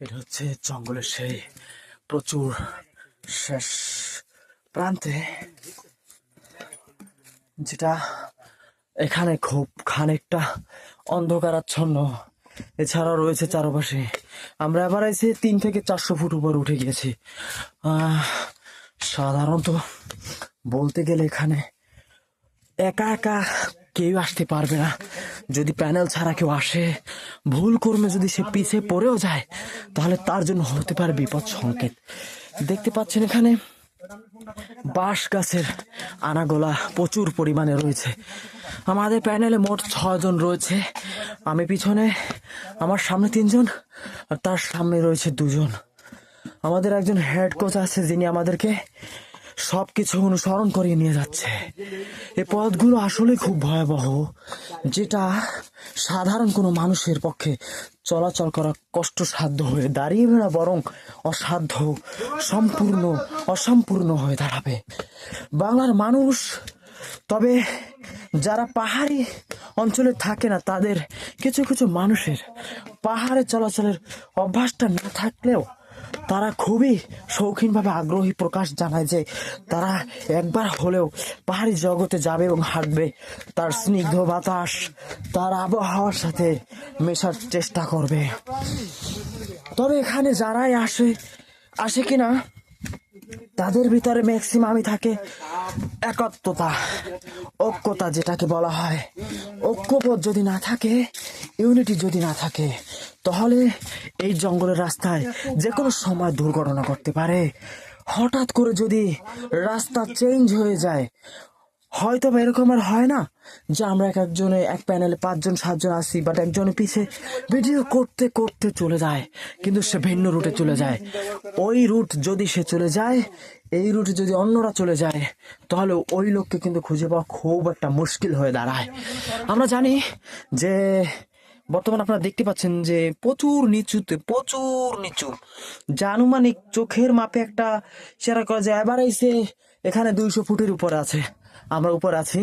এটা হচ্ছে জঙ্গলের সেই প্রচুর শেষ প্রান্তে, যেটা এখানে খুব খানিকটা অন্ধকারাচ্ছন্ন। এছাড়া রয়েছে চারপাশে, আমরা এবার এসে 300-400 ফুট উপর উঠে গিয়েছি। সাধারণত বলতে গেলে এখানে একা একা কেউ আসতে পারবে না। যদি প্যানেল ছাড়া কেউ আসে, ভুল কর্মে যদি সে পিছে পড়েও যায়, তাহলে তার জন্য হতে পারে বিপদ সংকেত। দেখতে পাচ্ছেন এখানে বাঁশ গাছের আনাগোলা প্রচুর পরিমাণে রয়েছে। আমাদের প্যানেলে মোট 6 জন রয়েছে। আমি পিছনে, আমার সামনে 3 জন, আর তার সামনে রয়েছে 2 জন। আমাদের একজন হেড কোচ আছে, যিনি আমাদেরকে সবকিছু অনুসরণ করিয়ে নিয়ে যাচ্ছে। এই পথগুলো আসলে খুব ভয়াবহ, যেটা সাধারণ কোনো মানুষের পক্ষে চলাচল করা কষ্টসাধ্য হয়ে দাঁড়িয়ে না, বরং অসাধ্য, অসম্পূর্ণ হয়ে দাঁড়াবে। বাংলার মানুষ, তবে যারা পাহাড়ি অঞ্চলে থাকে না, তাদের কিছু কিছু মানুষের পাহাড়ে চলাচলের অভ্যাসটা না থাকলেও তারা খুবই শৌখিনভাবে আগ্রহী প্রকাশ জানায় যে তারা একবার হলেও পাহাড়ি জগতে যাবে এবং হাঁটবে, তার স্নিগ্ধ বাতাস, তার আবহাওয়ার সাথে মেশার চেষ্টা করবে। তবে এখানে যারাই আসে কিনা, তাদের ভিতরে ম্যাক্সিমামই থাকে একত্বতা, ঐক্যতা যেটাকে বলা হয়। ঐক্যবোধ যদি না থাকে, ইউনিটি যদি না থাকে, তাহলে এই জঙ্গলের রাস্তায় যে কোনো সময় দুর্ঘটনা ঘটতে পারে। হঠাৎ করে যদি রাস্তা চেঞ্জ হয়ে যায়, হয়তো বা এরকম আর হয় না যে আমরা এক প্যানেলে 5 জন 7 জন আসি, বাট একজনের পিছে ভিডিও করতে করতে চলে যায়, কিন্তু সে ভিন্ন রুটে চলে যায়। ওই রুট যদি সে চলে যায়, এই রুটে যদি অন্যরা চলে যায়, তাহলে ওই লোককে কিন্তু খুঁজে পাওয়া খুব একটা মুশকিল হয়ে দাঁড়ায়। আমরা জানি যে বর্তমানে আপনারা দেখতে পাচ্ছেন যে প্রচুর নিচু, যা আনুমানিক চোখের মাপে একটা শেয়ার করা যায়। এবার এসে এখানে 200 ফুটের উপরে আছে, আমরা উপরে আছি।